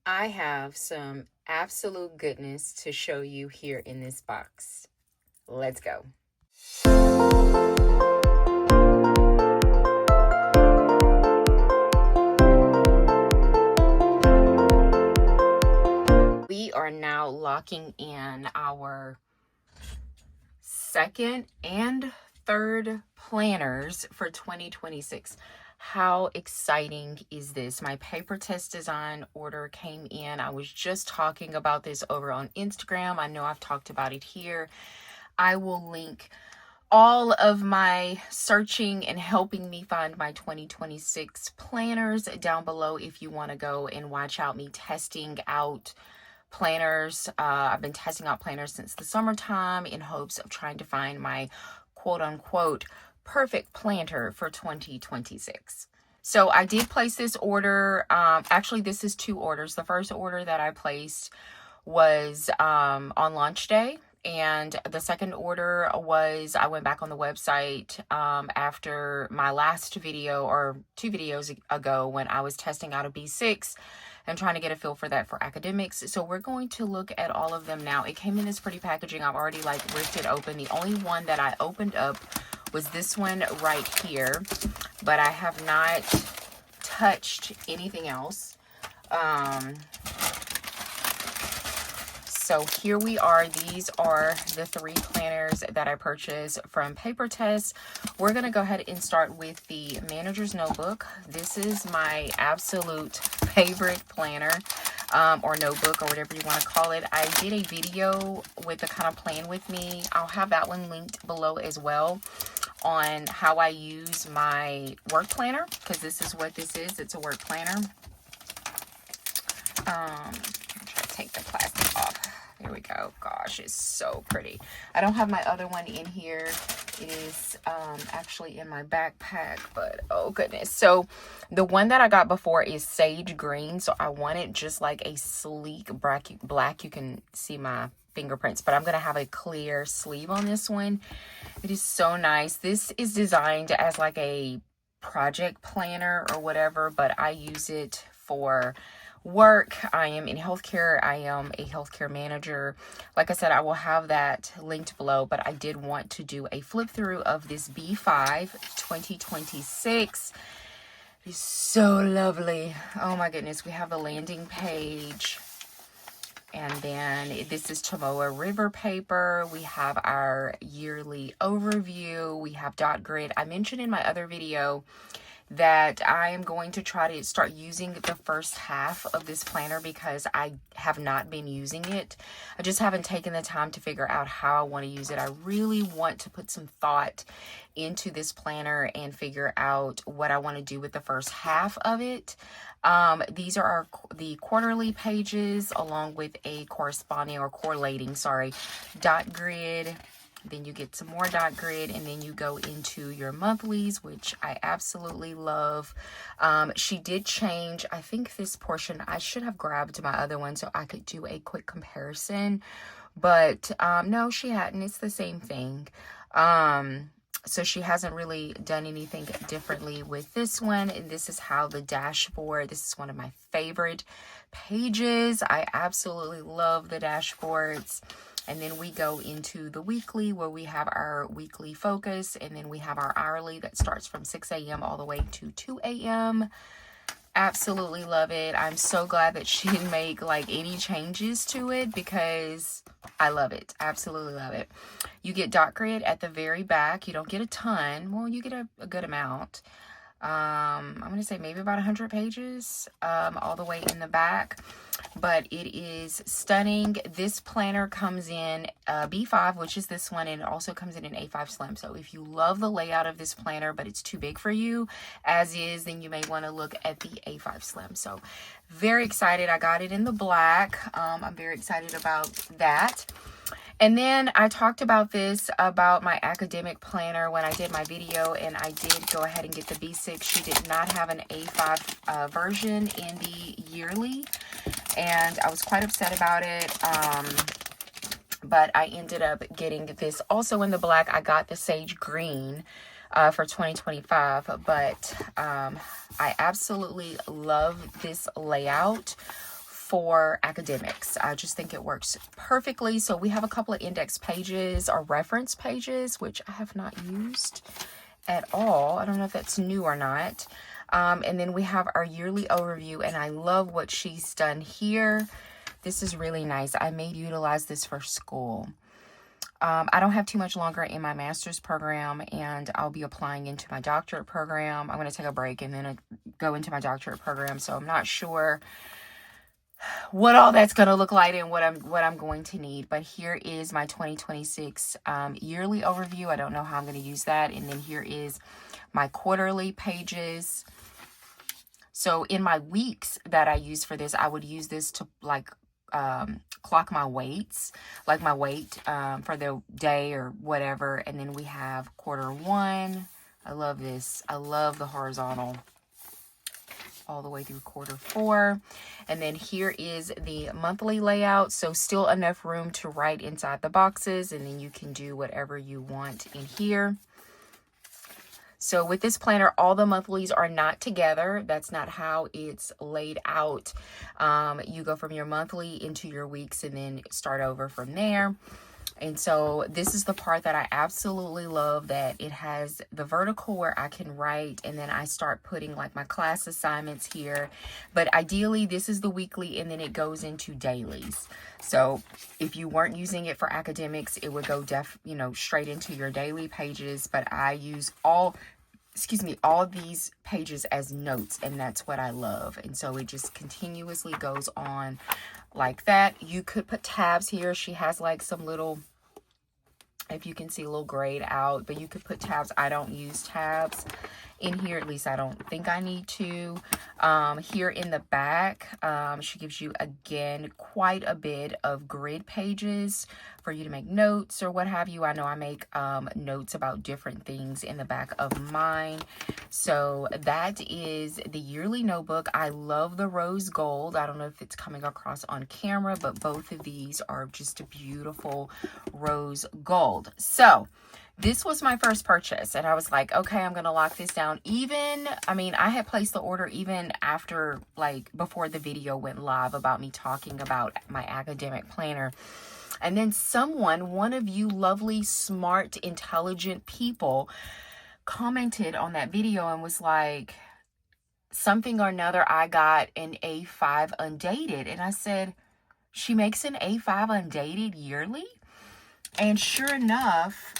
I have some absolute goodness to show you here in this box. Let's go. We are now locking in our second and third planners for 2026. How exciting is this? My Papertess Design order came in. I was just talking about this over on Instagram. I know I've talked about it here. I will link all of my searching and helping me find my 2026 planners down below if you want to go and watch out me testing out planners. I've been testing out planners since the summertime in hopes of trying to find my quote-unquote perfect planner for 2026. So I did place this order. Actually, this is two orders. The first order that I placed was on launch day. And the second order was, I went back on the website after my last video or 2 videos ago when I was testing out a B6 and trying to get a feel for that for academics. So we're going to look at all of them now. It came in this pretty packaging. I've already ripped it open. The only one that I opened up was this one right here, but I have not touched anything else. So here we are. These are the 3 planners that I purchased from Papertess. We're going to go ahead and start with the manager's notebook. This is my absolute favorite planner or notebook or whatever you want to call it. I did a video with the kind of plan with me. I'll have that one linked below as well on how I use my work planner, because this is what this is. It's a work planner. I'm trying to take the plastic off. There we go. Gosh, it's so pretty. I don't have my other one in here. It is actually in my backpack, but oh goodness. So the one that I got before is sage green. So I want it just like a sleek black. You can see my fingerprints, but I'm going to have a clear sleeve on this one. It is so nice. This is designed as like a project planner or whatever, but I use it for work. I am in healthcare. I am a healthcare manager. Like I said, I will have that linked below, but I did want to do a flip through of this B5 2026. It is so lovely. Oh my goodness. We have the landing page. And then this is Tomoa River paper. We have our yearly overview. We have dot grid. I mentioned in my other video that I am going to try to start using the first half of this planner because I have not been using it. I just haven't taken the time to figure out how I want to use it. I really want to put some thought into this planner and figure out what I want to do with the first half of it. These are the quarterly pages along with a corresponding or correlating, dot grid. Then you get some more dot grid, and then you go into your monthlies, which I absolutely love. She did change, I think this portion, I should have grabbed my other one so I could do a quick comparison, but no, she hadn't. It's the same thing. So she hasn't really done anything differently with this one. And this is how the dashboard, this is one of my favorite pages. I absolutely love the dashboards. And then we go into the weekly where we have our weekly focus. And then we have our hourly that starts from 6 a.m. all the way to 2 a.m. Absolutely love it. I'm so glad that she didn't make like any changes to it because I love it. Absolutely love it. You get dot grid at the very back. You don't get a ton. Well, you get a good amount. I'm going to say maybe about 100 pages all the way in the back. But it is stunning. This planner comes in B5, which is this one, and it also comes in an A5 Slim. So if you love the layout of this planner, but it's too big for you as is, then you may want to look at the A5 Slim. So very excited. I got it in the black. I'm very excited about that. And then I talked about my academic planner when I did my video, and I did go ahead and get the B6. She did not have an A5 version in the yearly, and I was quite upset about it. But I ended up getting this also in the black. I got the sage green for 2025, but I absolutely love this layout for academics. I just think it works perfectly. So we have a couple of index pages or reference pages, which I have not used at all. I don't know if that's new or not. And then we have our yearly overview, and I love what she's done here. This is really nice. I may utilize this for school. I don't have too much longer in my master's program, and I'll be applying into my doctorate program. I'm going to take a break and then go into my doctorate program. So I'm not sure what all that's going to look like and what I'm going to need. But here is my 2026 yearly overview. I don't know how I'm going to use that. And then here is my quarterly pages. So in my weeks that I use for this, I would use this to like clock my weights, like my weight for the day or whatever. And then we have quarter one. I love this. I love the horizontal all the way through quarter four. And then here is the monthly layout. So still enough room to write inside the boxes, and then you can do whatever you want in here. So with this planner, all the monthlies are not together. That's not how it's laid out. You go from your monthly into your weeks and then start over from there. And so this is the part that I absolutely love, that it has the vertical where I can write, and then I start putting like my class assignments here. But ideally, this is the weekly, and then it goes into dailies. So if you weren't using it for academics, it would go straight into your daily pages. But I use all these pages as notes, and that's what I love. And so it just continuously goes on like that. You could put tabs here. She has like some little, if you can see, a little grayed out, but you could put tabs. I don't use tabs in here, at least I don't think I need to. Here in the back, she gives you again quite a bit of grid pages for you to make notes or what have you. I know I make notes about different things in the back of mine. So that is the yearly notebook. I love the rose gold. I don't know if it's coming across on camera, but both of these are just a beautiful rose gold. So this was my first purchase, and I was like, okay, I'm going to lock this down. I had placed the order even after, like, before the video went live about me talking about my academic planner. And then one of you lovely, smart, intelligent people commented on that video and was like, something or another, I got an A5 undated. And I said, she makes an A5 undated yearly? And sure enough,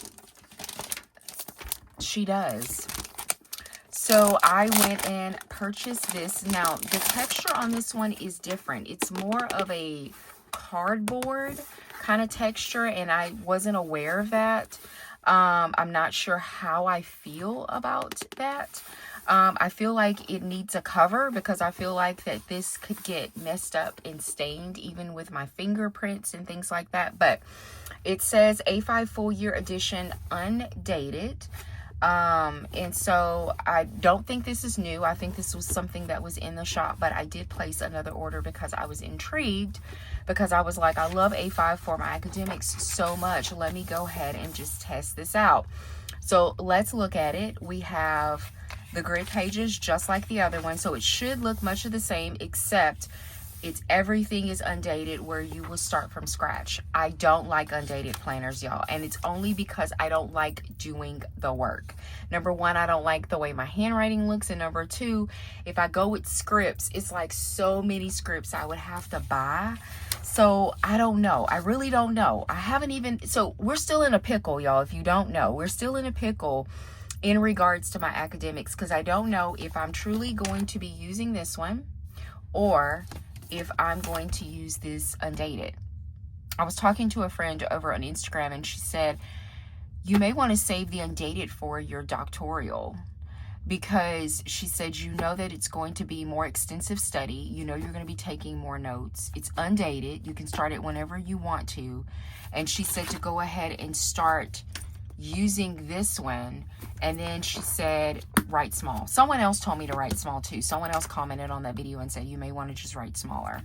she does. So I went and purchased this. Now, the texture on this one is different. It's more of a cardboard kind of texture, and I wasn't aware of that. I'm not sure how I feel about that. I feel like it needs a cover, because I feel like that this could get messed up and stained even with my fingerprints and things like that. But it says A5 full year edition undated. And so I don't think this is new. I think this was something that was in the shop, but I did place another order because I was intrigued, because I was like, I love A5 for my academics so much. Let me go ahead and just test this out. So let's look at it. We have the grid pages just like the other one. So it should look much of the same, except everything is undated, where you will start from scratch. I don't like undated planners, y'all, and it's only because I don't like doing the work. Number one, I don't like the way my handwriting looks, and number two, if I go with scripts, it's like so many scripts I would have to buy. So I don't know. I really don't know. So we're still in a pickle, y'all. If you don't know, we're still in a pickle in regards to my academics, because I don't know if I'm truly going to be using this one or if I'm going to use this undated. I was talking to a friend over on Instagram, and she said, you may want to save the undated for your doctoral, because she said, you know that it's going to be more extensive study. You know you're going to be taking more notes. It's undated. You can start it whenever you want to. And she said to go ahead and start using this one. And then she said, write small. Someone else told me to write small too. Someone else commented on that video and said, you may want to just write smaller.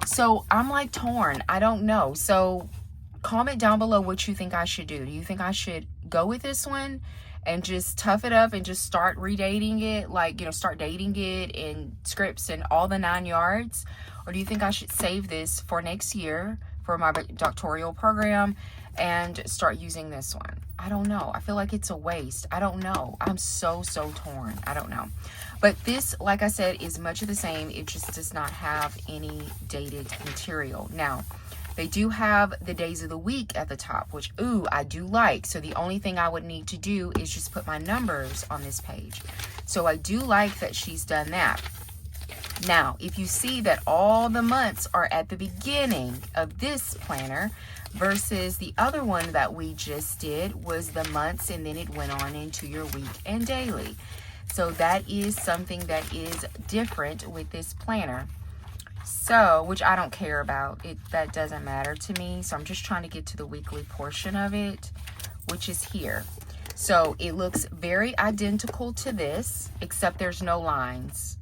So I'm like torn. I don't know. So comment down below what you think I should do. Do you think I should go with this one and just tough it up and just start redating it, like, you know, start dating it in scripts and all the 9 yards? Or do you think I should save this for next year for my doctoral program and start using this one? I don't know. I feel like it's a waste. I don't know. I'm so torn. I don't know. But this, like I said, is much of the same. It just does not have any dated material. Now, they do have the days of the week at the top, which, ooh, I do like. So the only thing I would need to do is just put my numbers on this page. So I do like that she's done that. Now, if you see that all the months are at the beginning of this planner versus the other one that we just did was the months and then it went on into your week and daily. So that is something that is different with this planner. So, which I don't care about. That doesn't matter to me. So I'm just trying to get to the weekly portion of it, which is here. So it looks very identical to this, except there's no lines.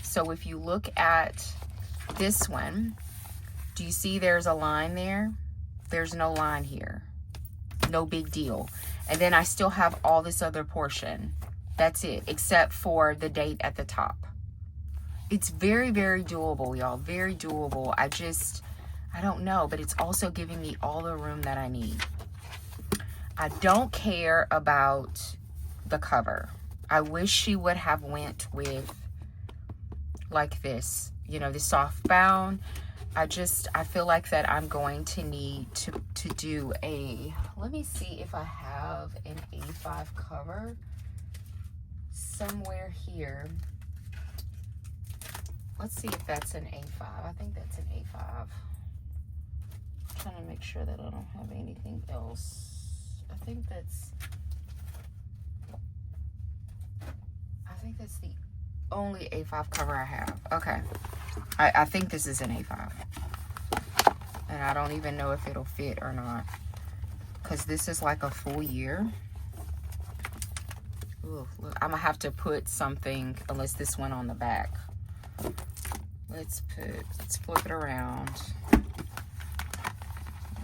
So if you look at this one, do you see there's a line there? There's no line here. No big deal. And then I still have all this other portion. That's it, except for the date at the top. It's very doable, y'all. Very doable. I don't know, but it's also giving me all the room that I need. I don't care about the cover. I wish she would have went with like this, you know, the soft bound. I feel like that I'm going to need to do a, let me see if I have an A5 cover somewhere here. Let's see if that's an A5. I think that's an A5. I'm trying to make sure that I don't have anything else. I think that's the only A5 cover I have. Okay. I think this is an A5. And I don't even know if it'll fit or not, because this is like a full year. Ooh, look, I'm gonna have to put something, unless this one on the back. Let's flip it around.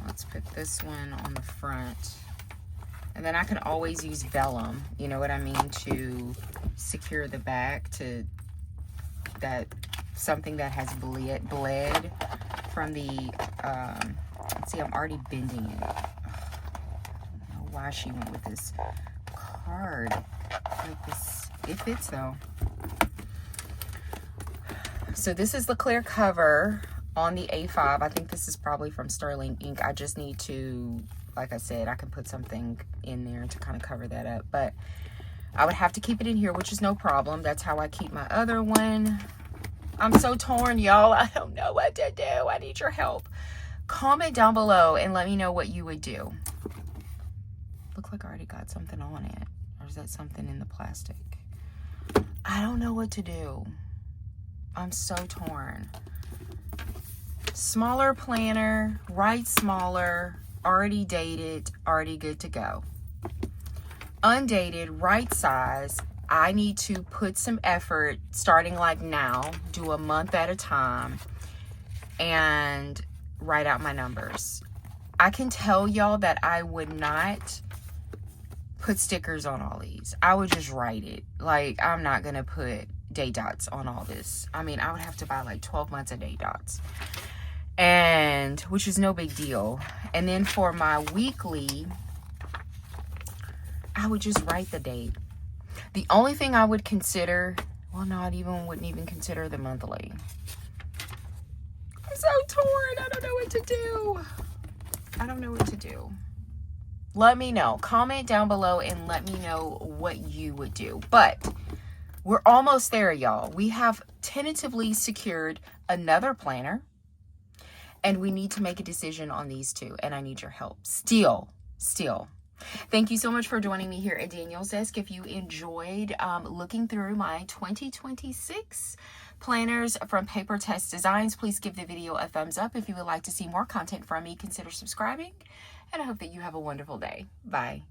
Let's put this one on the front. And then I can always use vellum, you know what I mean, to secure the back to that, something that has bled from the, let's see, I'm already bending it. I don't know why she went with this card like this. It fits though. So this is the clear cover on the A5. I think this is probably from Sterling Ink. I just need to, like I said, I can put something in there to kind of cover that up. But I would have to keep it in here, which is no problem. That's how I keep my other one. I'm so torn, y'all. I don't know what to do. I need your help. Comment down below and let me know what you would do. Looks like I already got something on it. Or is that something in the plastic? I don't know what to do. I'm so torn. Smaller planner, write smaller, already dated, already good to go. Undated, right size. I need to put some effort starting like now, do a month at a time, and write out my numbers. I can tell y'all that I would not put stickers on all these. I would just write it. Like, I'm not gonna put day dots on all this. I mean, I would have to buy like 12 months of day dots, and which is no big deal. And then for my weekly, I would just write the date. The only thing I would consider, well, no, wouldn't even consider the monthly. I'm so torn. I don't know what to do. I don't know what to do. Let me know. Comment down below and let me know what you would do. But we're almost there, y'all. We have tentatively secured another planner, and we need to make a decision on these two, and I need your help. Still. Thank you so much for joining me here at Danielle's Desk. If you enjoyed looking through my 2026 planners from Papertess Designs, please give the video a thumbs up. If you would like to see more content from me, consider subscribing. And I hope that you have a wonderful day. Bye.